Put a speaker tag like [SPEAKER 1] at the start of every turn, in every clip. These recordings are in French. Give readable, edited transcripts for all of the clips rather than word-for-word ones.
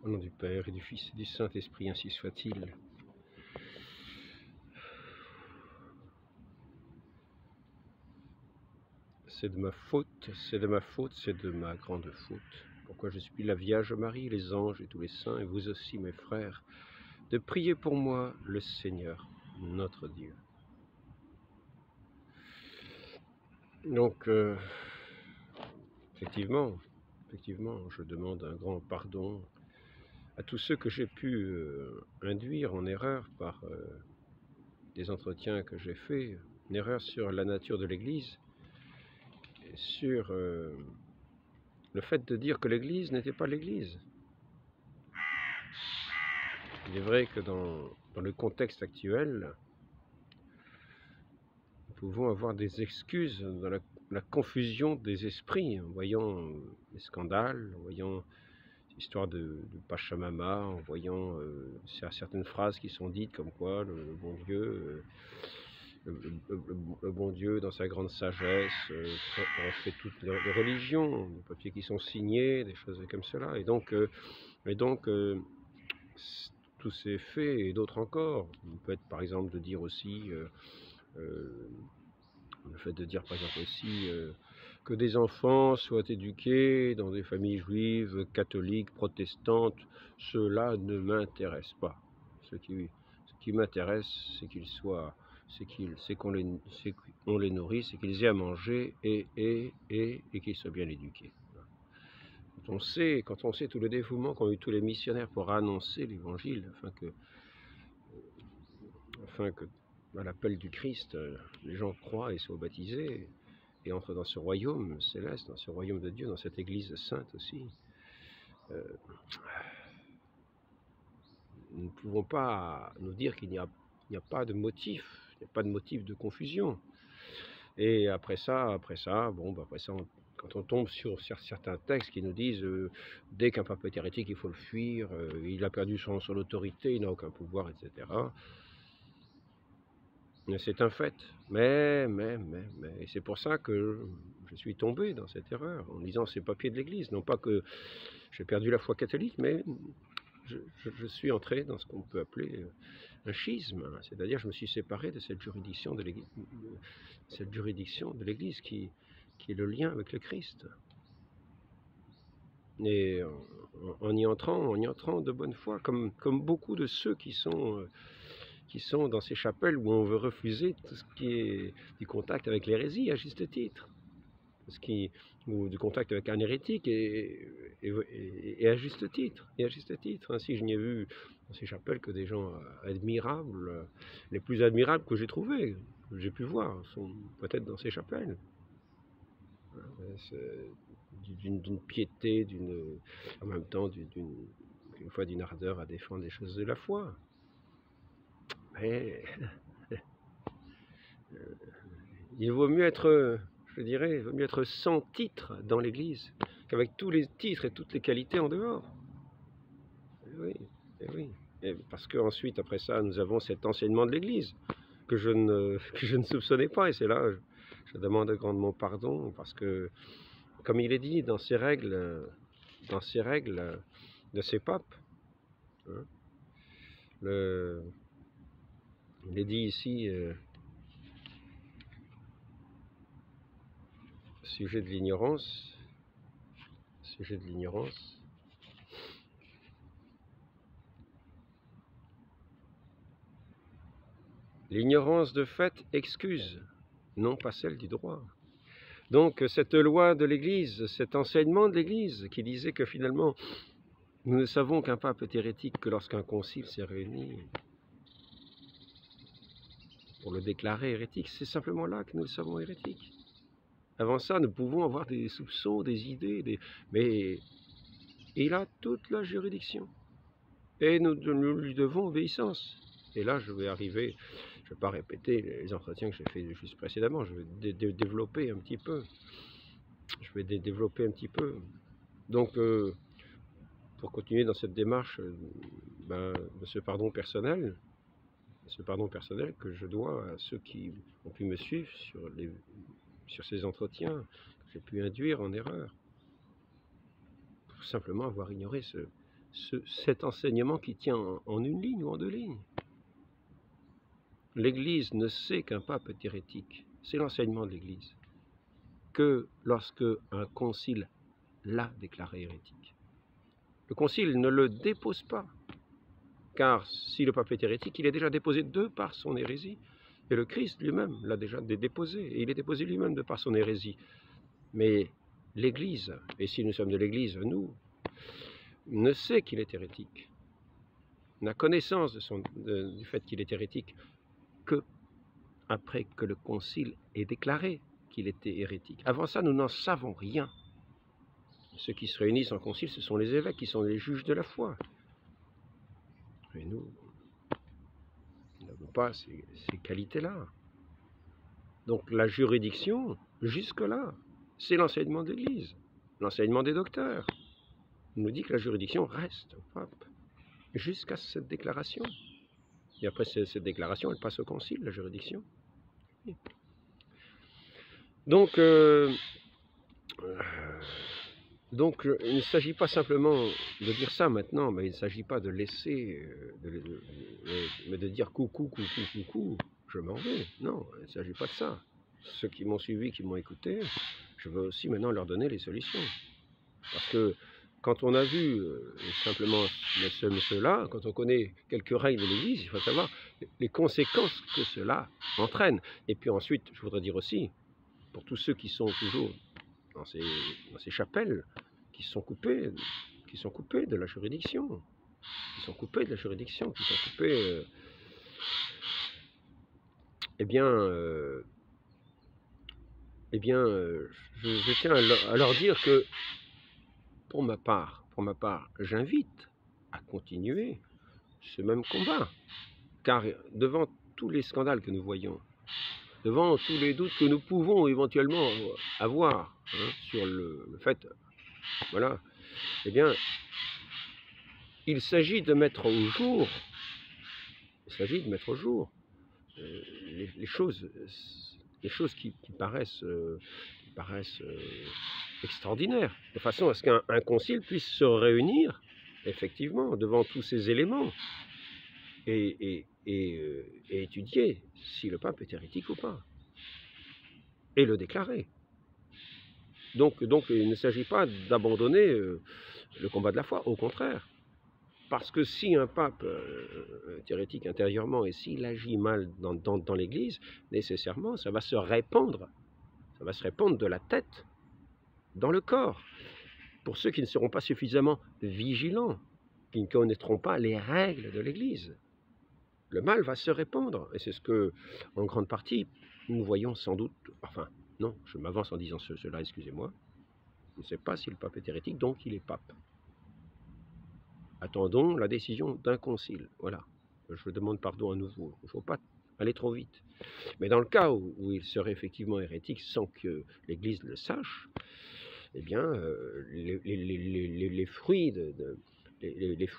[SPEAKER 1] Au nom du Père et du Fils et du Saint-Esprit, ainsi soit-il. C'est de ma faute, c'est de ma faute, c'est de ma grande faute. Pourquoi je supplie la Vierge Marie, les anges et tous les saints, et vous aussi mes frères, de prier pour moi le Seigneur, notre Dieu. Donc, effectivement, je demande un grand pardon à tous ceux que j'ai pu induire en erreur par des entretiens que j'ai faits, une erreur sur la nature de l'Église, et sur le fait de dire que l'Église n'était pas l'Église. Il est vrai que dans le contexte actuel, nous pouvons avoir des excuses dans la confusion des esprits, en voyant les scandales, en voyant l'histoire de Pachamama, en voyant certaines phrases qui sont dites comme quoi le bon Dieu, le bon Dieu dans sa grande sagesse fait toutes les religions, des papiers qui sont signés, des choses comme cela. Et donc tous ces faits et d'autres encore, on peut être par exemple de dire aussi le fait de dire par exemple aussi que des enfants soient éduqués dans des familles juives, catholiques, protestantes, cela ne m'intéresse pas. Ce qui m'intéresse, c'est qu'ils soient, c'est qu'on les nourrisse, c'est qu'ils aient à manger et qu'ils soient bien éduqués. Quand on sait tout le dévouement qu'ont eu tous les missionnaires pour annoncer l'évangile, afin que à l'appel du Christ, les gens croient et soient baptisés et entrent dans ce royaume céleste, dans ce royaume de Dieu, dans cette église sainte aussi. Nous ne pouvons pas nous dire qu'il n'y a pas de motif, il n'y a pas de motif de confusion. Et après ça, quand on tombe sur certains textes qui nous disent dès qu'un pape est hérétique, il faut le fuir, il a perdu son autorité, il n'a aucun pouvoir, etc. C'est un fait. Mais, c'est pour ça que je suis tombé dans cette erreur, en lisant ces papiers de l'Église. Non pas que j'ai perdu la foi catholique, mais je suis entré dans ce qu'on peut appeler un schisme. C'est-à-dire, je me suis séparé de cette juridiction de l'Église, qui est le lien avec le Christ. Et en y entrant de bonne foi, comme beaucoup de ceux qui sont dans ces chapelles où on veut refuser tout ce qui est du contact avec l'hérésie, à juste titre. Ou du contact avec un hérétique, et à juste titre. Ainsi, je n'ai vu dans ces chapelles que des gens admirables, les plus admirables que j'ai trouvés, que j'ai pu voir, sont peut-être dans ces chapelles. D'une piété, en même temps, d'une ardeur à défendre les choses de la foi. Mais il vaut mieux être, je dirais, il vaut mieux être sans titre dans l'Église qu'avec tous les titres et toutes les qualités en dehors. Et oui, et oui. Et parce qu'ensuite, après ça, nous avons cet enseignement de l'Église que je ne soupçonnais pas. Et c'est là, je demande grandement pardon, parce que, comme il est dit dans ces règles de ces papes, hein, il est dit ici, sujet de l'ignorance, l'ignorance de fait excuse, non pas celle du droit. Donc cette loi de l'Église, cet enseignement de l'Église qui disait que finalement nous ne savons qu'un pape est hérétique que lorsqu'un concile s'est réuni pour le déclarer hérétique, c'est simplement là que nous le savons hérétique. Avant ça, nous pouvons avoir des soupçons, des idées, mais il a toute la juridiction. Et nous lui devons obéissance. Et là, je vais pas répéter les entretiens que j'ai fait juste précédemment, je vais développer un petit peu. Donc, pour continuer dans cette démarche de ce pardon personnel que je dois à ceux qui ont pu me suivre sur ces entretiens que j'ai pu induire en erreur, pour simplement avoir ignoré cet enseignement qui tient en une ligne ou en deux lignes. L'Église ne sait qu'un pape est hérétique. C'est l'enseignement de l'Église. Que lorsque un concile l'a déclaré hérétique. Le concile ne le dépose pas, car si le pape est hérétique, il est déjà déposé de par son hérésie. Et le Christ lui-même l'a déjà déposé, et il est déposé lui-même de par son hérésie. Mais l'Église, et si nous sommes de l'Église, nous, ne sait qu'il est hérétique, n'a connaissance du fait qu'il est hérétique, que après que le concile ait déclaré qu'il était hérétique. Avant ça, nous n'en savons rien. Ceux qui se réunissent en concile, ce sont les évêques qui sont les juges de la foi. Et nous n'avons pas ces qualités-là. Donc la juridiction, jusque-là, c'est l'enseignement de l'Église, l'enseignement des docteurs. On nous dit que la juridiction reste au pape, jusqu'à cette déclaration. Et après cette déclaration, elle passe au concile, la juridiction. Donc, il ne s'agit pas simplement de dire ça maintenant, mais il ne s'agit pas de laisser, mais de dire coucou, je m'en vais. Non, il ne s'agit pas de ça. Ceux qui m'ont suivi, qui m'ont écouté, je veux aussi maintenant leur donner les solutions. Parce que quand on a vu simplement cela, quand on connaît quelques règles de l'Église, il faut savoir les conséquences que cela entraîne. Et puis ensuite, je voudrais dire aussi, pour tous ceux qui sont toujours dans ces chapelles, qui sont coupés de la juridiction, qui sont coupés, je tiens à leur dire que, pour ma part, j'invite à continuer ce même combat, car devant tous les scandales que nous voyons, devant tous les doutes que nous pouvons éventuellement avoir sur le fait, voilà, eh bien, il s'agit de mettre au jour, les choses qui paraissent extraordinaires, de façon à ce qu'un concile puisse se réunir, effectivement, devant tous ces éléments, et étudier si le pape est hérétique ou pas, et le déclarer. Donc il ne s'agit pas d'abandonner le combat de la foi, au contraire. Parce que si un pape est hérétique intérieurement et s'il agit mal dans l'Église, nécessairement, ça va se répandre de la tête dans le corps. Pour ceux qui ne seront pas suffisamment vigilants, qui ne connaîtront pas les règles de l'Église, le mal va se répandre. Et c'est ce que, en grande partie, nous voyons sans doute, enfin, non, je m'avance en disant cela, excusez-moi. Je ne sais pas si le pape est hérétique, donc il est pape. Attendons la décision d'un concile. Voilà. Je demande pardon à nouveau. Il ne faut pas aller trop vite. Mais dans le cas où il serait effectivement hérétique sans que l'Église le sache, eh bien, les fruits de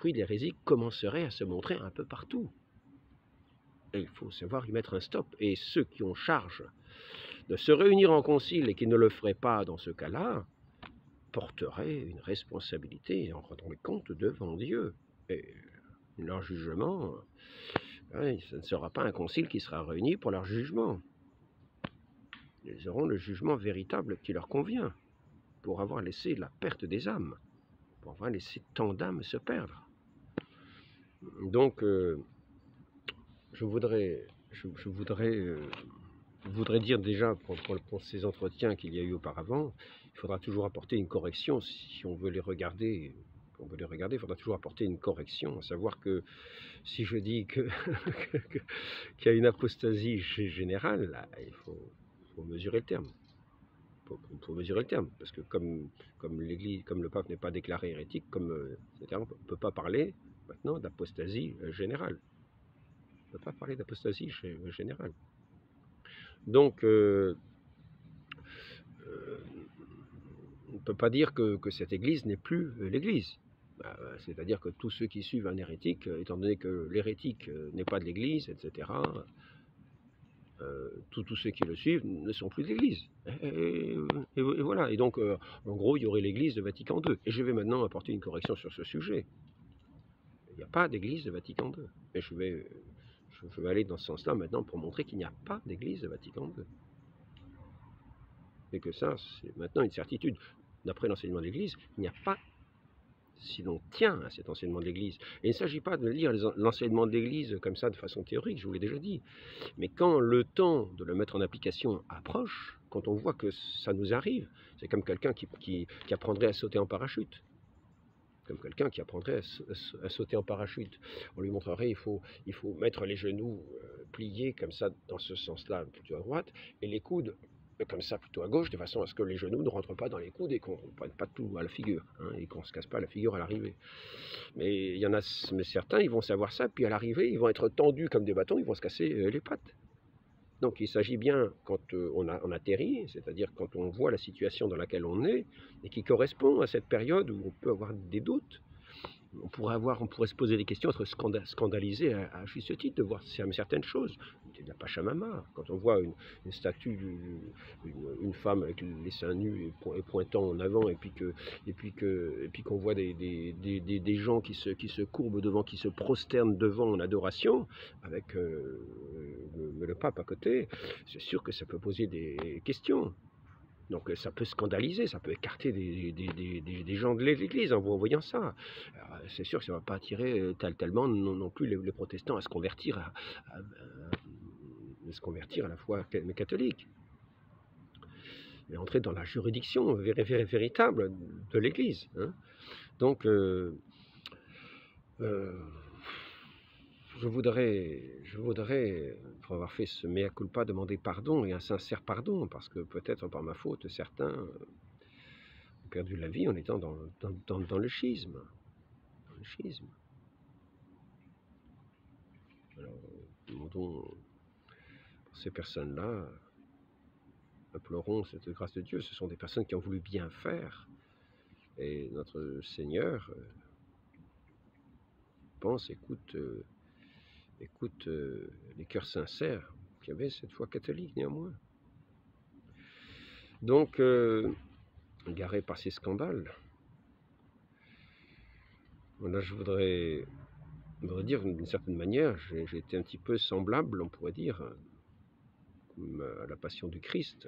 [SPEAKER 1] l'hérésie commenceraient à se montrer un peu partout. Et il faut savoir y mettre un stop. Et ceux qui ont charge de se réunir en concile et qui ne le feraient pas dans ce cas-là, porteraient une responsabilité et en rendront compte devant Dieu. Et leur jugement, ce ne sera pas un concile qui sera réuni pour leur jugement. Ils auront le jugement véritable qui leur convient, pour avoir laissé la perte des âmes, pour avoir laissé tant d'âmes se perdre. Donc, je voudrais dire déjà, pour ces entretiens qu'il y a eu auparavant, il faudra toujours apporter une correction si on veut les regarder. Il faudra toujours apporter une correction, à savoir que si je dis qu'il y a une apostasie générale, là, il faut mesurer le terme. Il faut mesurer le terme, parce que comme l'Église, comme le pape n'est pas déclaré hérétique, on ne peut pas parler maintenant d'apostasie générale. On ne peut pas parler d'apostasie générale. Donc, on ne peut pas dire que cette Église n'est plus l'Église. C'est-à-dire que tous ceux qui suivent un hérétique, étant donné que l'hérétique n'est pas de l'Église, etc., tous ceux qui le suivent ne sont plus de l'Église. Et voilà. Et donc, en gros, il y aurait l'Église de Vatican II. Et je vais maintenant apporter une correction sur ce sujet. n'y a pas d'église de Vatican II. Mais je vais aller dans ce sens-là maintenant pour montrer qu'il n'y a pas d'église de Vatican II. Et que ça, c'est maintenant une certitude. D'après l'enseignement de l'Église, il n'y a pas, si l'on tient à cet enseignement de l'Église. Et il ne s'agit pas de lire l'enseignement de l'Église comme ça de façon théorique, je vous l'ai déjà dit. Mais quand le temps de le mettre en application approche, quand on voit que ça nous arrive, c'est comme quelqu'un qui apprendrait à sauter en parachute. Comme quelqu'un qui apprendrait à sauter en parachute. On lui montrerait, il faut mettre les genoux pliés comme ça, dans ce sens-là, plutôt à droite, et les coudes comme ça, plutôt à gauche, de façon à ce que les genoux ne rentrent pas dans les coudes et qu'on ne prenne pas tout à la figure, hein, et qu'on ne se casse pas la figure à l'arrivée. Mais il y en a, mais certains, ils vont savoir ça, puis à l'arrivée, ils vont être tendus comme des bâtons, ils vont se casser les pattes. Donc il s'agit bien, quand on atterrit, c'est-à-dire quand on voit la situation dans laquelle on est, et qui correspond à cette période où on peut avoir des doutes, on pourrait se poser des questions, être scandalisé à juste titre de voir certaines choses. De la Pachamama, quand on voit une statue, une femme avec les seins nus et pointant en avant, et puis qu'on voit des gens qui se courbent devant, qui se prosternent devant en adoration, avec le pape à côté, c'est sûr que ça peut poser des questions. Donc ça peut scandaliser, ça peut écarter des gens de l'Église en voyant ça. C'est sûr que ça ne va pas attirer tellement non plus les protestants à se convertir à la foi catholique. Mais entrer dans la juridiction véritable de l'Église. Hein. Donc je voudrais, pour avoir fait ce mea culpa, demander pardon, et un sincère pardon, parce que peut-être par ma faute, certains ont perdu la vie en étant dans le schisme. Dans le schisme. Alors, demandons pour ces personnes-là, implorons cette grâce de Dieu. Ce sont des personnes qui ont voulu bien faire, et notre Seigneur pense, écoute les cœurs sincères qui avaient cette foi catholique néanmoins. Donc, égaré par ces scandales, là je voudrais dire d'une certaine manière, j'ai été un petit peu semblable, on pourrait dire, à la passion du Christ,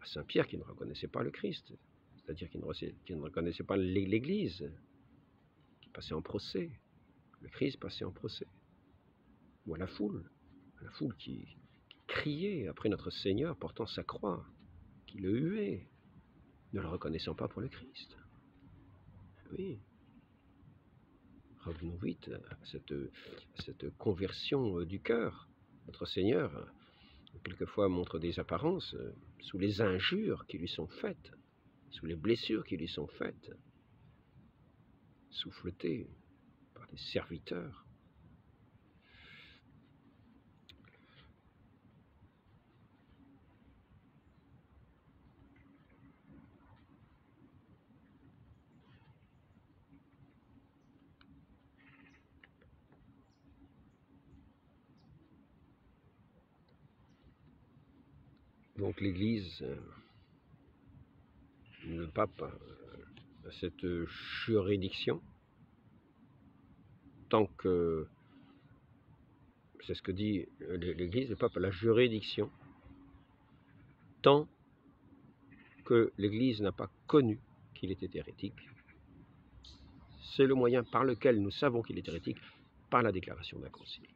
[SPEAKER 1] à Saint Pierre qui ne reconnaissait pas le Christ, c'est-à-dire qui ne reconnaissait pas l'Église, qui passait en procès, le Christ passait en procès, ou à la foule qui criait après notre Seigneur portant sa croix, qui le huait, ne le reconnaissant pas pour le Christ. Oui. Revenons vite à cette conversion du cœur. Notre Seigneur, quelquefois, montre des apparences sous les injures qui lui sont faites, sous les blessures qui lui sont faites, souffletées par des serviteurs. Donc l'Église, le pape a cette juridiction, tant que, c'est ce que dit l'Église, le pape a la juridiction, tant que l'Église n'a pas connu qu'il était hérétique. C'est le moyen par lequel nous savons qu'il est hérétique, par la déclaration d'un concile.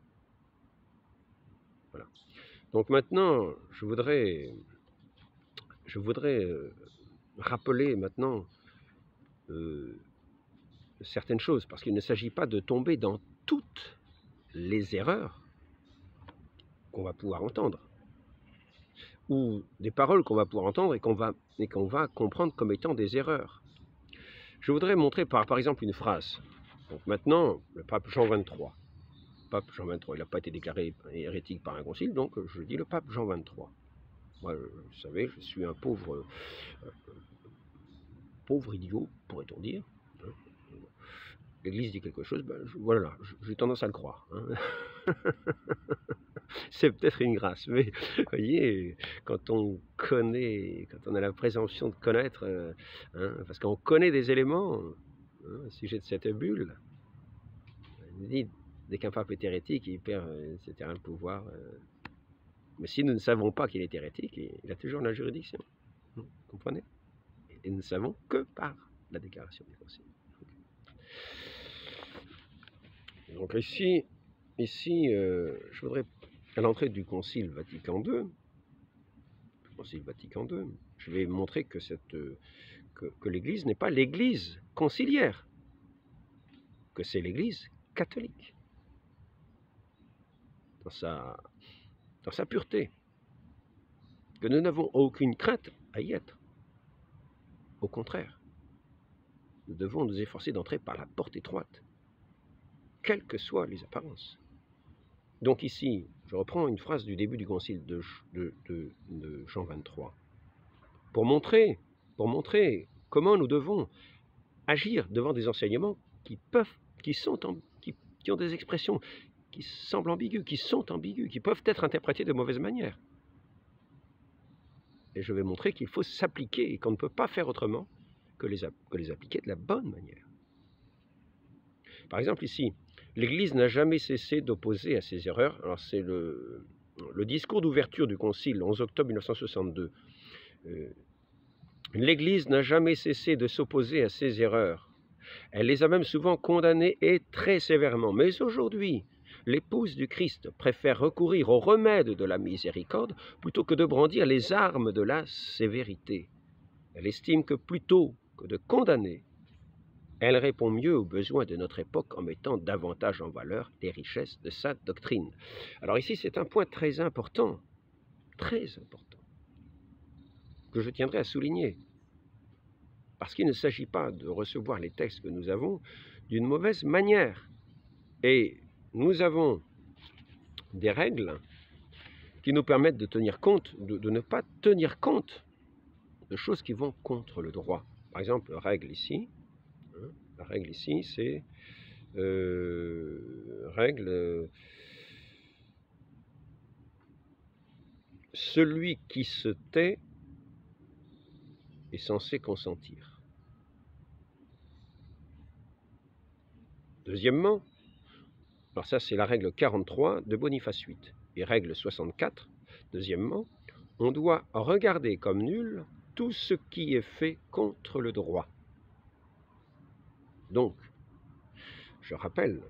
[SPEAKER 1] Voilà. Donc maintenant, je voudrais rappeler maintenant certaines choses, parce qu'il ne s'agit pas de tomber dans toutes les erreurs qu'on va pouvoir entendre, ou des paroles qu'on va pouvoir entendre et qu'on va comprendre comme étant des erreurs. Je voudrais montrer par exemple une phrase. Donc maintenant, le pape Jean XXIII. Pape Jean XXIII, il n'a pas été déclaré hérétique par un concile, donc je dis le pape Jean XXIII. Moi, vous savez, je suis un pauvre idiot, pourrait-on dire. L'Église dit quelque chose, ben, voilà, j'ai tendance à le croire. Hein. C'est peut-être une grâce, mais vous voyez, quand on a la présomption de connaître, hein, parce qu'on connaît des éléments, hein, au sujet de cette bulle, Il dit, dès qu'un pape est hérétique, il perd etc., le pouvoir. Mais si nous ne savons pas qu'il est hérétique, il a toujours la juridiction. Vous comprenez? Et nous ne savons que par la déclaration du concile. Donc ici je voudrais, à l'entrée du concile Vatican II, je vais montrer que, que l'Église n'est pas l'Église conciliaire, que c'est l'Église catholique, dans sa pureté, que nous n'avons aucune crainte à y être. Au contraire, nous devons nous efforcer d'entrer par la porte étroite, quelles que soient les apparences. Donc ici, je reprends une phrase du début du concile de Jean 23, pour montrer comment nous devons agir devant des enseignements qui ont des expressions qui semblent ambiguës, qui peuvent être interprétées de mauvaise manière. Et je vais montrer qu'il faut s'appliquer et qu'on ne peut pas faire autrement que les appliquer de la bonne manière. Par exemple ici, l'Église n'a jamais cessé d'opposer à ces erreurs. Alors c'est le discours d'ouverture du Concile, 11 octobre 1962. L'Église n'a jamais cessé de s'opposer à ces erreurs. Elle les a même souvent condamnées et très sévèrement. Mais aujourd'hui, l'épouse du Christ préfère recourir au remède de la miséricorde plutôt que de brandir les armes de la sévérité. Elle estime que plutôt que de condamner, elle répond mieux aux besoins de notre époque en mettant davantage en valeur les richesses de sa doctrine. Alors ici, c'est un point très important, que je tiendrai à souligner. Parce qu'il ne s'agit pas de recevoir les textes que nous avons d'une mauvaise manière. Et nous avons des règles qui nous permettent de tenir compte, de ne pas tenir compte de choses qui vont contre le droit. Par exemple, la règle ici, c'est celui qui se tait est censé consentir. Deuxièmement, alors ça c'est la règle 43 de Boniface VIII, et règle 64, deuxièmement, on doit regarder comme nul tout ce qui est fait contre le droit. Donc, je rappelle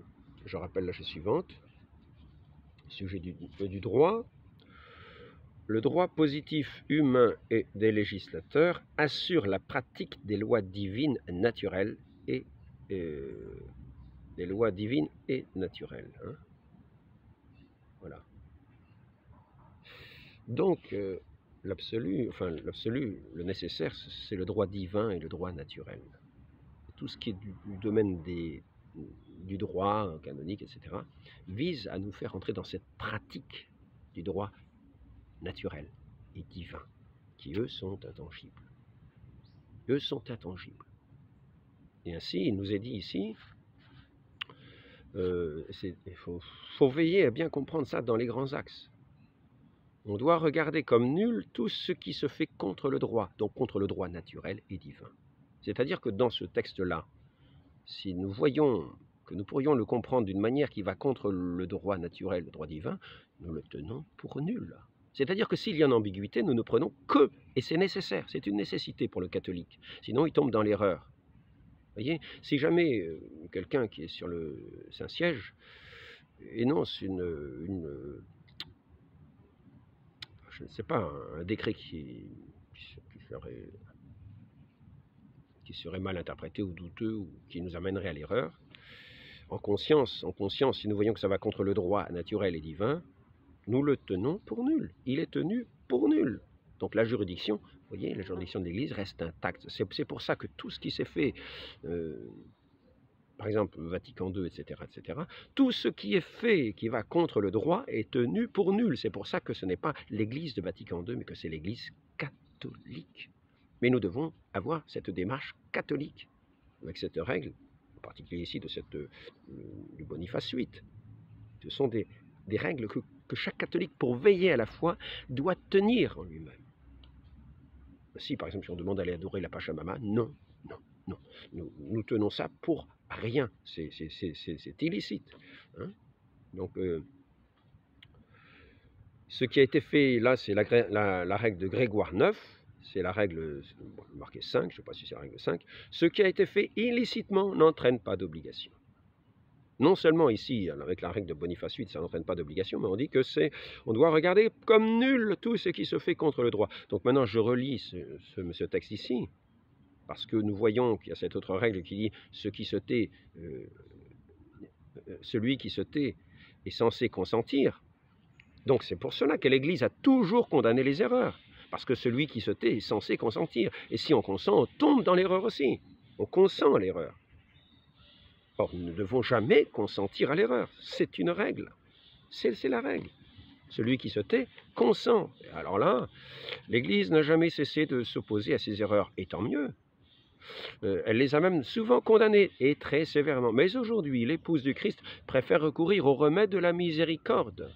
[SPEAKER 1] la chose suivante, sujet du droit. Le droit positif humain et des législateurs assure la pratique des lois divines naturelles et hein. Voilà. Donc, l'absolu, le nécessaire, c'est le droit divin et le droit naturel. Tout ce qui est du domaine du droit canonique, etc., vise à nous faire entrer dans cette pratique du droit naturel et divin, qui eux sont intangibles. Et ainsi, il nous est dit ici, il faut veiller à bien comprendre ça dans les grands axes. On doit regarder comme nul tout ce qui se fait contre le droit, donc contre le droit naturel et divin. C'est-à-dire que dans ce texte-là, si nous voyons que nous pourrions le comprendre d'une manière qui va contre le droit naturel, le droit divin, nous le tenons pour nul. C'est-à-dire que s'il y a une ambiguïté, nous ne prenons que, et c'est nécessaire, c'est une nécessité pour le catholique, sinon il tombe dans l'erreur. Vous voyez, si jamais quelqu'un qui est sur le Saint-Siège énonce je ne sais pas, un décret qui serait mal interprété ou douteux, ou qui nous amènerait à l'erreur, en conscience, si nous voyons que ça va contre le droit naturel et divin, nous le tenons pour nul. Il est tenu pour nul. Donc la juridiction, vous voyez, la juridiction de l'Église reste intacte. C'est pour ça que tout ce qui s'est fait, par exemple Vatican II, etc., tout ce qui est fait qui va contre le droit est tenu pour nul. C'est pour ça que ce n'est pas l'Église de Vatican II, mais que c'est l'Église catholique. Mais nous devons avoir cette démarche catholique, avec cette règle, en particulier ici du Boniface VIII. Ce sont des règles que chaque catholique, pour veiller à la foi, doit tenir en lui-même. Si, par exemple, si on demande d'aller adorer la Pachamama, non. Nous tenons ça pour rien, c'est illicite. Hein. Donc, ce qui a été fait là, c'est la règle de Grégoire IX, c'est la règle marquée 5, je ne sais pas si c'est la règle 5. Ce qui a été fait illicitement n'entraîne pas d'obligation. Non seulement ici, avec la règle de Boniface VIII, ça n'entraîne pas d'obligation, mais on dit que on doit regarder comme nul tout ce qui se fait contre le droit. Donc maintenant, je relis ce texte ici, parce que nous voyons qu'il y a cette autre règle qui dit celui qui se tait est censé consentir. Donc c'est pour cela que l'Église a toujours condamné les erreurs, parce que celui qui se tait est censé consentir. Et si on consent, on tombe dans l'erreur aussi. On consent à l'erreur. Or, nous ne devons jamais consentir à l'erreur. C'est une règle. C'est la règle. Celui qui se tait consent. Alors là, l'Église n'a jamais cessé de s'opposer à ces erreurs, et tant mieux. Elle les a même souvent condamnées, et très sévèrement. Mais aujourd'hui, l'épouse du Christ préfère recourir au remède de la miséricorde.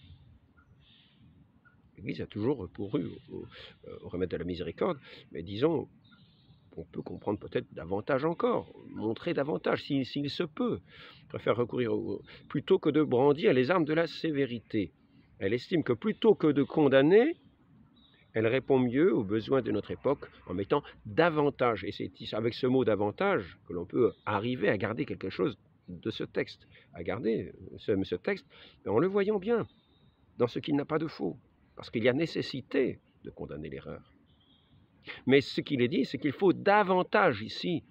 [SPEAKER 1] L'Église a toujours recouru au remède de la miséricorde, mais disons, on peut comprendre peut-être davantage encore, montrer davantage s'il se peut. Elle préfère recourir plutôt que de brandir les armes de la sévérité. Elle estime que plutôt que de condamner, elle répond mieux aux besoins de notre époque en mettant davantage. Et c'est avec ce mot davantage que l'on peut arriver à garder quelque chose de ce texte. À garder ce texte en le voyant bien, dans ce qu'il n'a pas de faux. Parce qu'il y a nécessité de condamner l'erreur. Mais ce qu'il est dit, c'est qu'il faut davantage ici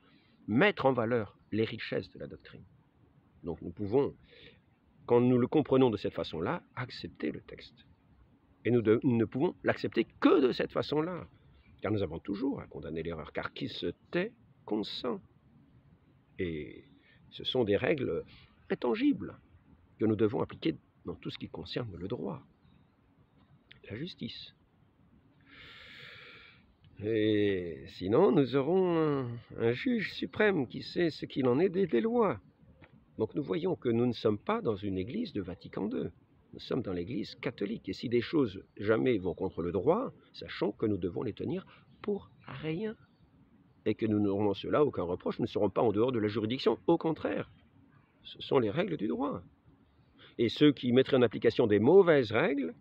[SPEAKER 1] mettre en valeur les richesses de la doctrine. Donc nous pouvons, quand nous le comprenons de cette façon-là, accepter le texte. Et nous ne pouvons l'accepter que de cette façon-là. Car nous avons toujours à condamner l'erreur. Car qui se tait consent. Et ce sont des règles intangibles que nous devons appliquer dans tout ce qui concerne le droit, la justice. Et sinon, nous aurons un juge suprême qui sait ce qu'il en est des lois. Donc nous voyons que nous ne sommes pas dans une église de Vatican II. Nous sommes dans l'église catholique. Et si des choses jamais vont contre le droit, sachons que nous devons les tenir pour rien. Et que nous n'aurons cela aucun reproche, nous ne serons pas en dehors de la juridiction. Au contraire, ce sont les règles du droit. Et ceux qui mettraient en application des mauvaises règles,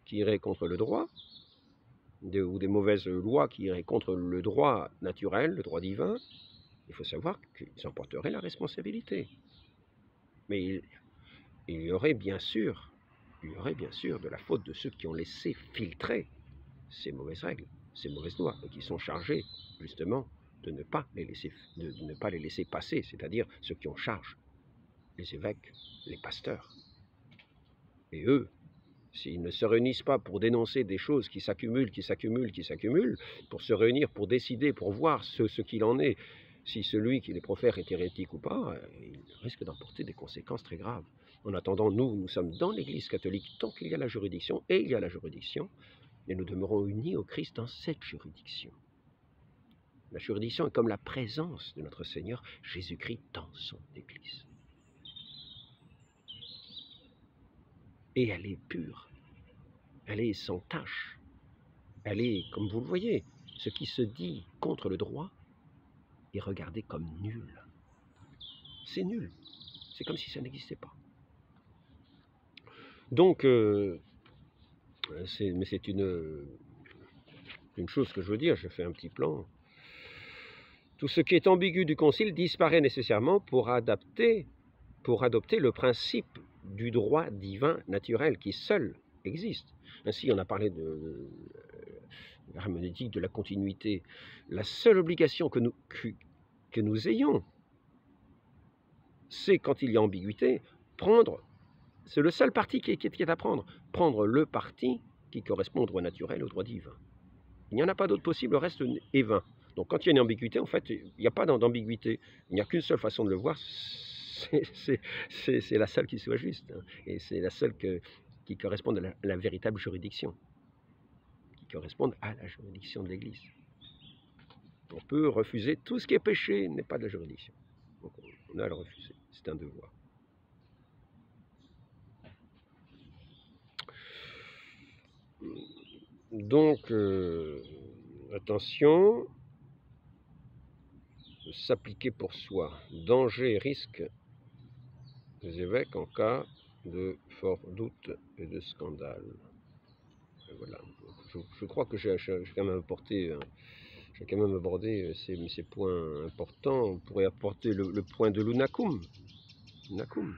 [SPEAKER 1] qui iraient contre le droit, ou des mauvaises lois qui iraient contre le droit naturel, le droit divin, il faut savoir qu'ils en porteraient la responsabilité. Mais il y aurait bien sûr de la faute de ceux qui ont laissé filtrer ces mauvaises règles, ces mauvaises lois, et qui sont chargés justement de ne pas les laisser passer, c'est-à-dire ceux qui ont charge, les évêques, les pasteurs. Et eux, s'ils ne se réunissent pas pour dénoncer des choses qui s'accumulent, pour se réunir, pour décider, pour voir ce qu'il en est, si celui qui les profère est hérétique ou pas, il risque d'en porter des conséquences très graves. En attendant, nous sommes dans l'Église catholique tant qu'il y a la juridiction, et il y a la juridiction, et nous demeurons unis au Christ dans cette juridiction. La juridiction est comme la présence de notre Seigneur Jésus-Christ dans son Église. Et elle est pure, elle est sans tache, elle est, comme vous le voyez, ce qui se dit contre le droit est regardé comme nul. C'est nul, c'est comme si ça n'existait pas. Donc, mais c'est une chose que je veux dire, je fais un petit plan. Tout ce qui est ambigu du concile disparaît nécessairement pour adopter le principe du droit divin naturel qui seul existe. Ainsi, on a parlé de l'herméneutique, de la continuité. La seule obligation que nous ayons, c'est quand il y a ambiguïté, c'est le seul parti qui est à prendre. Prendre le parti qui correspond au droit naturel, au droit divin. Il n'y en a pas d'autre possible, le reste est vain. Donc quand il y a une ambiguïté, en fait, il n'y a pas d'ambiguïté. Il n'y a qu'une seule façon de le voir, c'est la seule qui soit juste. Et c'est la seule qui corresponde à la véritable juridiction. Qui corresponde à la juridiction de l'Église. On peut refuser tout ce qui est péché, n'est pas de la juridiction. Donc on a à le refuser, c'est un devoir. Donc, attention, s'appliquer pour soi. Danger et risque des évêques en cas de fort doute et de scandale. Et voilà. Je crois que j'ai quand même apporté, j'ai quand même abordé ces points importants. On pourrait apporter le point de l'unacum. Unacum.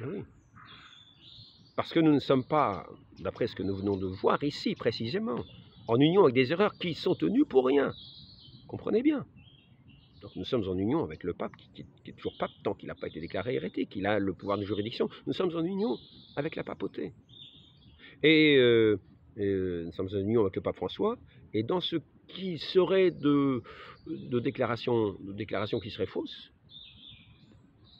[SPEAKER 1] Oui. Parce que nous ne sommes pas, d'après ce que nous venons de voir ici précisément, en union avec des erreurs qui sont tenues pour rien. Comprenez bien. Donc nous sommes en union avec le pape, qui est toujours pape tant qu'il n'a pas été déclaré hérétique, il a le pouvoir de juridiction. Nous sommes en union avec la papauté. Et nous sommes en union avec le pape François, et dans ce qui serait de déclarations qui seraient fausses,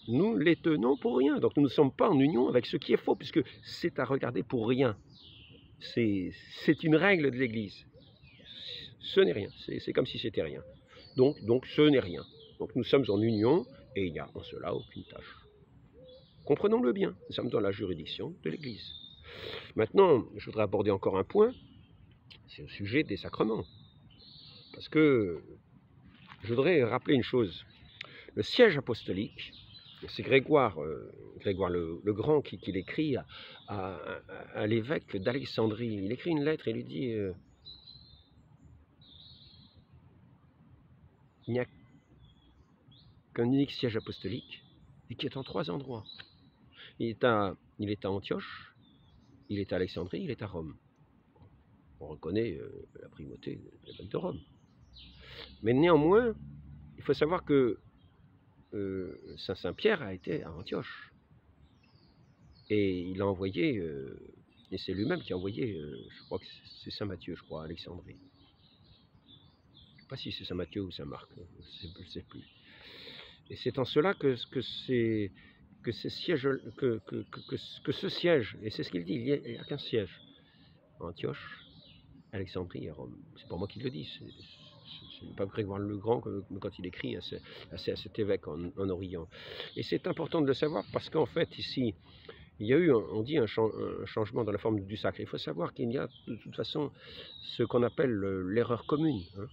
[SPEAKER 1] nous les tenons pour rien. Donc nous ne sommes pas en union avec ce qui est faux, puisque c'est à regarder pour rien. C'est une règle de l'Église. Ce n'est rien, c'est comme si c'était rien. Donc ce n'est rien. Donc nous sommes en union, et il n'y a en cela aucune tâche. Comprenons-le bien, nous sommes dans la juridiction de l'Église. Maintenant, je voudrais aborder encore un point, c'est au sujet des sacrements. Parce que je voudrais rappeler une chose. Le siège apostolique, c'est Grégoire le Grand qui l'écrit à l'évêque d'Alexandrie. Il écrit une lettre et lui dit il n'y a qu'un unique siège apostolique et qui est en 3 endroits. Il est à Antioche, il est à Alexandrie, il est à Rome. On reconnaît la primauté de l'évêque de Rome. Mais néanmoins, il faut savoir que Saint-Pierre a été à Antioche. Et il a envoyé, et c'est lui-même qui a envoyé, je crois que c'est Saint Matthieu, je crois, à Alexandrie. Je ne sais pas si c'est Saint Matthieu ou Saint Marc, je ne sais plus. Et c'est en cela que ce siège, et c'est ce qu'il dit, il n'y a qu'un siège, Antioche, Alexandrie et Rome. C'est pas moi qui le dis, c'est le pape Grégoire le Grand quand il écrit à cet évêque en Orient. Et c'est important de le savoir parce qu'en fait, ici, il y a eu, on dit, un changement dans la forme du sacre. Il faut savoir qu'il y a de toute façon ce qu'on appelle l'erreur commune. Hein.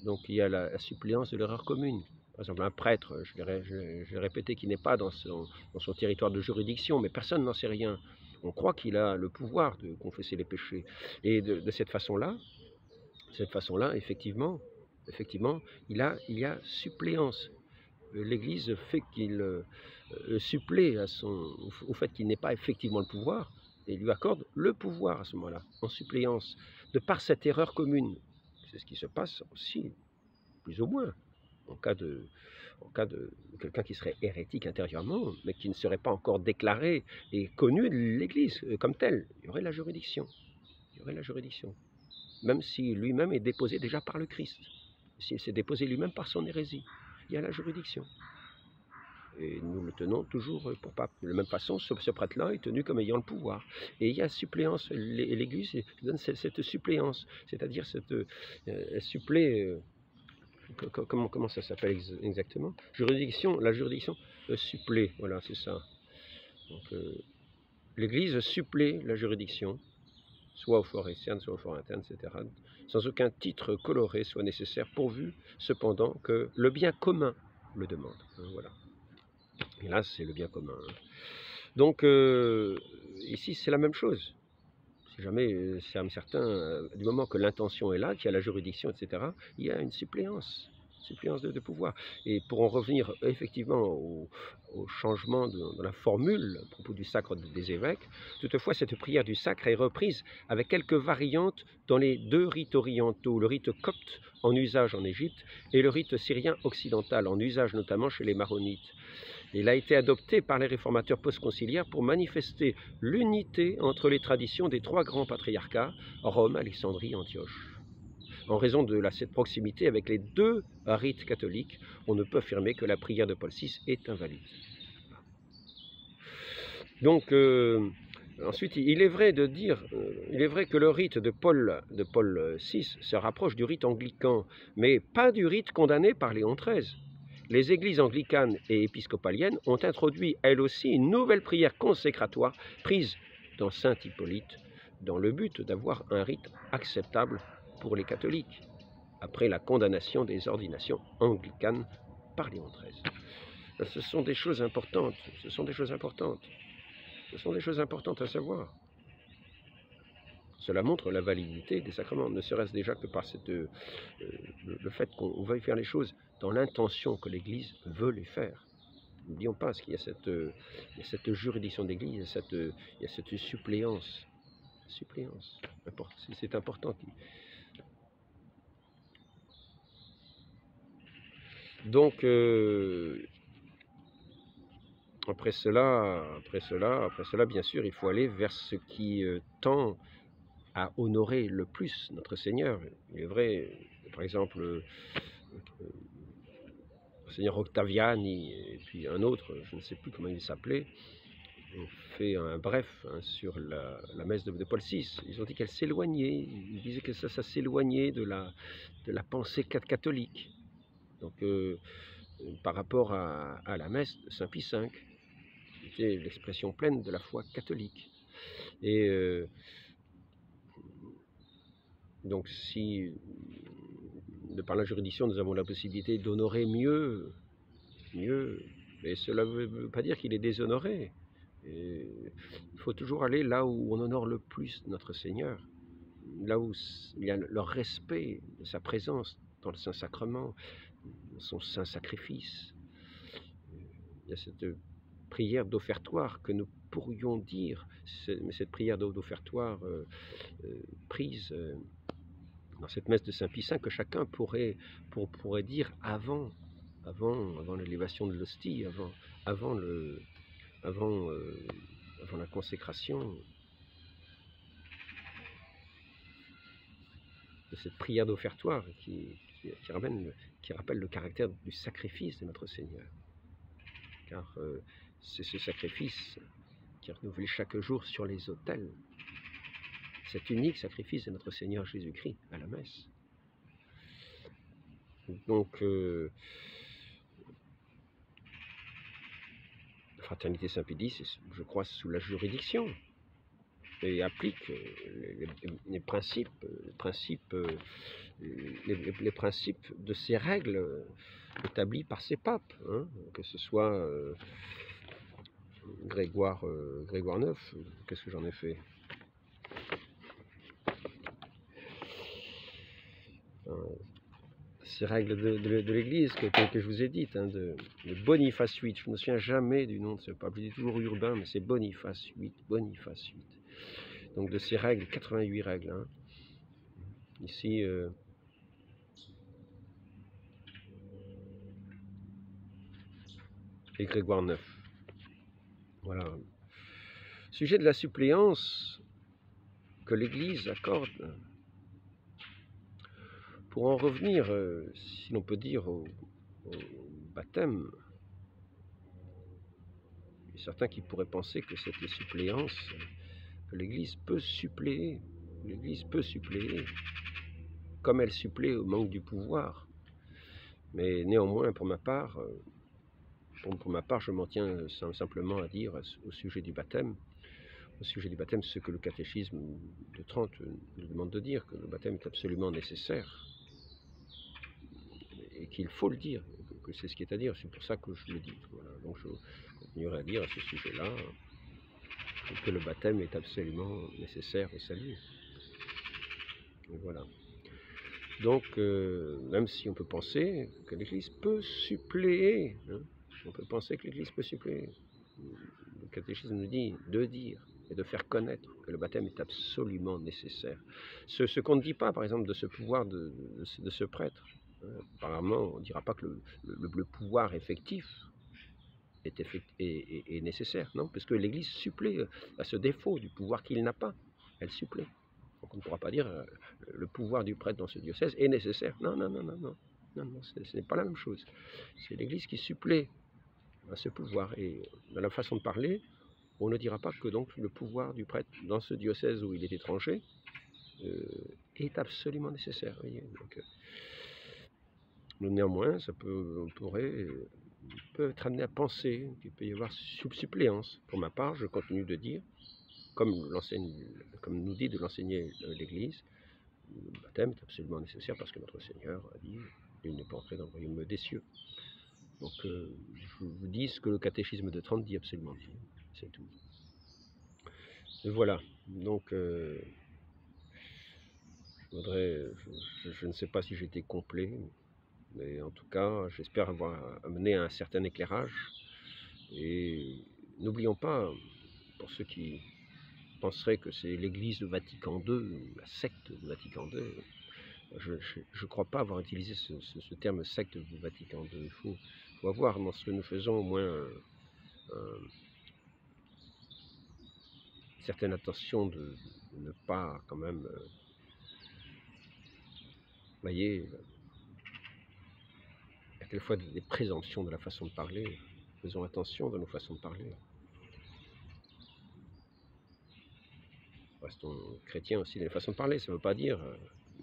[SPEAKER 1] Donc il y a la suppléance de l'erreur commune. Par exemple, un prêtre, je l'ai répété, qui n'est pas dans son territoire de juridiction, mais personne n'en sait rien. On croit qu'il a le pouvoir de confesser les péchés. Et de cette façon-là, effectivement, il y a suppléance. L'Église fait qu'il supplée au fait qu'il n'ait pas effectivement le pouvoir, et lui accorde le pouvoir à ce moment-là, en suppléance, de par cette erreur commune. C'est ce qui se passe aussi, plus ou moins, en cas de quelqu'un qui serait hérétique intérieurement, mais qui ne serait pas encore déclaré et connu de l'Église comme tel. Il y aurait la juridiction. Même si lui-même est déposé déjà par le Christ. S'il s'est déposé lui-même par son hérésie, il y a la juridiction. Et nous le tenons toujours pour pape. De la même façon, ce prêtre-là est tenu comme ayant le pouvoir. Et il y a suppléance. L'Église donne cette suppléance, c'est-à-dire cette supplée. Comment ça s'appelle exactement? La juridiction supplée. Voilà, c'est ça. Donc, l'Église supplée la juridiction, soit au fort externe, soit au fort interne, etc., sans aucun titre coloré soit nécessaire, pourvu cependant que le bien commun le demande. Voilà. Et là, c'est le bien commun. Donc, ici, c'est la même chose. Si jamais c'est certain, du moment que l'intention est là, qu'il y a la juridiction, etc., il y a une suppléance de pouvoir. Et pour en revenir effectivement au changement de la formule à propos du sacre des évêques, toutefois cette prière du sacre est reprise avec quelques variantes dans les 2 rites orientaux, le rite copte en usage en Égypte et le rite syrien occidental en usage notamment chez les maronites. Il a été adopté par les réformateurs post-conciliaires pour manifester l'unité entre les traditions des 3 grands patriarcats, Rome, Alexandrie, Antioche. En raison de cette proximité avec les 2 rites catholiques, on ne peut affirmer que la prière de Paul VI est invalide. Donc, ensuite, il est vrai que le rite de Paul VI se rapproche du rite anglican, mais pas du rite condamné par Léon XIII. Les églises anglicanes et épiscopaliennes ont introduit, elles aussi, une nouvelle prière consécratoire prise dans Saint Hippolyte, dans le but d'avoir un rite acceptable pour les catholiques. après la condamnation des ordinations anglicanes par Léon XIII. Ce sont des choses importantes, ce sont des choses importantes, ce sont des choses importantes à savoir. Cela montre la validité des sacrements, ne serait-ce déjà que par le fait qu'on veuille faire les choses dans l'intention que l'Église veut les faire. N'oublions pas qu'il y a cette juridiction d'Église, il y a cette suppléance. C'est important. Donc, après cela, bien sûr, il faut aller vers ce qui tend à honorer le plus notre Seigneur. Il est vrai, par exemple, Seigneur Octaviani et puis un autre, je ne sais plus comment il s'appelait, ont fait un bref sur la messe de Paul VI. Ils ont dit qu'elle s'éloignait, ils disaient que ça s'éloignait de la pensée catholique. Donc, par rapport à la messe de Saint Pie V, c'était l'expression pleine de la foi catholique. Et donc, si de par la juridiction, nous avons la possibilité d'honorer mieux, mais cela ne veut pas dire qu'il est déshonoré. Et il faut toujours aller là où on honore le plus notre Seigneur, là où il y a le respect de sa présence dans le Saint-Sacrement, son saint sacrifice. Il y a cette prière d'offertoire que nous pourrions dire, mais cette prière d'offertoire prise dans cette messe de Saint-Pie V, que chacun pourrait dire avant l'élévation de l'hostie, avant la consécration, de cette prière d'offertoire qui rappelle le caractère du sacrifice de notre Seigneur. Car c'est ce sacrifice qui est renouvelé chaque jour sur les autels. Cet unique sacrifice de notre Seigneur Jésus-Christ à la messe. Donc, la fraternité Saint-Pédis, c'est, je crois, sous la juridiction et applique les principes de ces règles établies par ces papes, hein, que ce soit Grégoire IX, qu'est-ce que j'en ai fait? Ces règles de l'Église que je vous ai dites, hein, de Boniface VIII, je ne me souviens jamais du nom de ce pape, je dis toujours Urbain, mais c'est Boniface VIII. Donc de ces règles, 88 règles. Hein. Ici, et Grégoire IX. Voilà. Sujet de la suppléance que l'Église accorde. Pour en revenir, si l'on peut dire, au baptême, il y a certains qui pourraient penser que cette suppléance, que l'Église peut suppléer, comme elle supplée au manque du pouvoir. Mais néanmoins, pour ma part, je m'en tiens simplement à dire au sujet du baptême, ce que le catéchisme de Trente nous demande de dire, que le baptême est absolument nécessaire, et qu'il faut le dire, que c'est ce qui est à dire, c'est pour ça que je le dis. Voilà. Donc je continuerai à dire à ce sujet-là que le baptême est absolument nécessaire au salut. Et voilà. Donc, même si on peut penser que l'Église peut suppléer, hein, on peut penser que l'Église peut suppléer. Le catéchisme nous dit de dire et de faire connaître que le baptême est absolument nécessaire. Ce qu'on ne dit pas, par exemple, de ce pouvoir de ce prêtre. Apparemment, on ne dira pas que le pouvoir effectif est nécessaire, non, parce que l'Église supplée à ce défaut du pouvoir qu'il n'a pas. Elle supplée. Donc on ne pourra pas dire le pouvoir du prêtre dans ce diocèse est nécessaire. Non, ce n'est pas la même chose. C'est l'Église qui supplée à ce pouvoir. Et dans la façon de parler, on ne dira pas que donc le pouvoir du prêtre dans ce diocèse où il est étranger est absolument nécessaire. Voyez. Donc, néanmoins, on peut être amené à penser qu'il peut y avoir suppléance. Pour ma part, je continue de dire, comme nous dit de l'enseigner l'Église, Le baptême est absolument nécessaire parce que notre Seigneur a dit « Il n'est pas entré dans le royaume des cieux ». Donc, je vous dis ce que le catéchisme de Trente dit absolument, c'est tout. Et voilà, donc, je ne sais pas si j'étais complet, mais en tout cas, j'espère avoir amené un certain éclairage. Et n'oublions pas, pour ceux qui penseraient que c'est l'Église de Vatican II, la secte de Vatican II, je ne crois pas avoir utilisé ce terme secte du Vatican II. Il faut avoir dans ce que nous faisons au moins une certaine attention de ne pas quand même, voyez, il y a quelquefois des présomptions de la façon de parler. Faisons attention de nos façons de parler. Restons chrétiens aussi dans les façons de parler. Ça ne veut pas dire,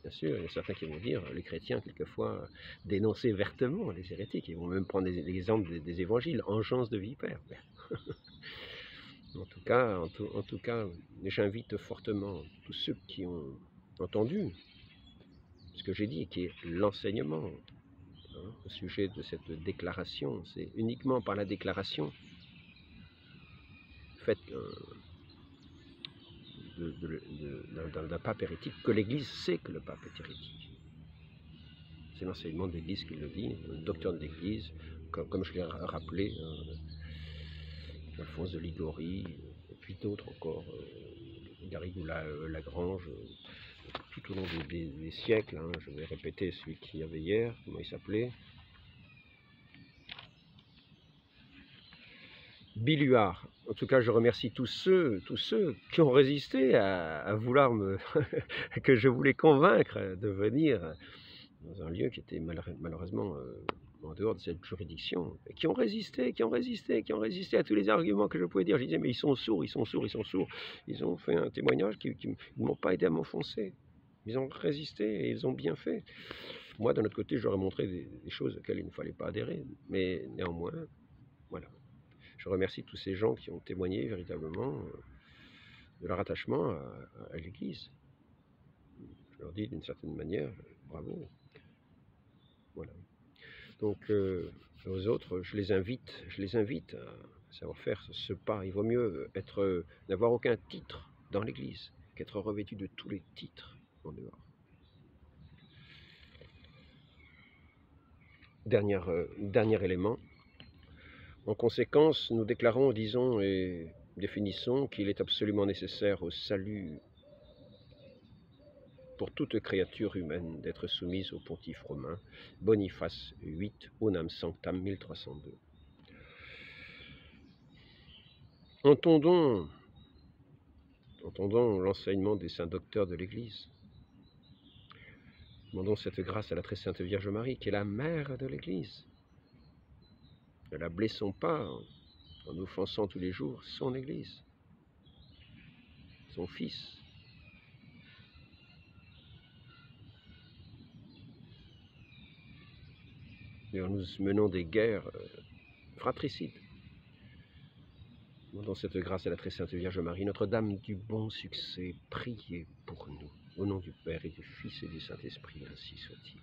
[SPEAKER 1] bien sûr, il y a certains qui vont dire, les chrétiens, quelquefois, dénoncer vertement les hérétiques. Ils vont même prendre l'exemple des évangiles, engeance de vipère. En tout cas, j'invite fortement tous ceux qui ont entendu ce que j'ai dit, qui est l'enseignement au sujet de cette déclaration. C'est uniquement par la déclaration faite d'un pape hérétique que l'Église sait que le pape est hérétique. C'est l'enseignement de l'Église qui le dit, le docteur de l'Église, comme je l'ai rappelé, Alphonse de Liguori, et puis d'autres encore, Garrigou Lagrange, tout au long des siècles. Je vais répéter celui qu'il y avait hier, comment il s'appelait, Biluard. En tout cas, je remercie tous ceux qui ont résisté à vouloir que je voulais convaincre de venir dans un lieu qui était malheureusement en dehors de cette juridiction, et qui ont résisté à tous les arguments que je pouvais dire. Je disais, mais ils sont sourds. Ils ont fait un témoignage qui ne m'ont pas aidé à m'enfoncer. Ils ont résisté et ils ont bien fait. Moi, d'un autre côté, j'aurais montré des choses auxquelles il ne fallait pas adhérer, mais néanmoins, voilà. Je remercie tous ces gens qui ont témoigné véritablement de leur attachement à l'Église. Je leur dis d'une certaine manière, bravo. Voilà. Donc, aux autres, je les invite à savoir faire ce pas. Il vaut mieux n'avoir aucun titre dans l'Église qu'être revêtu de tous les titres en dehors. Dernier élément. En conséquence, nous déclarons, disons et définissons qu'il est absolument nécessaire au salut pour toute créature humaine d'être soumise au pontife romain, Boniface VIII, Unam Sanctam 1302. Entendons l'enseignement des saints docteurs de l'Église. Demandons cette grâce à la très sainte Vierge Marie, qui est la mère de l'Église. Ne la blessons pas en offensant tous les jours son Église, son Fils. Et nous menons des guerres fratricides. Demandons cette grâce à la très sainte Vierge Marie, Notre-Dame du bon succès, priez pour nous. Au nom du Père et du Fils et du Saint-Esprit, ainsi soit-il.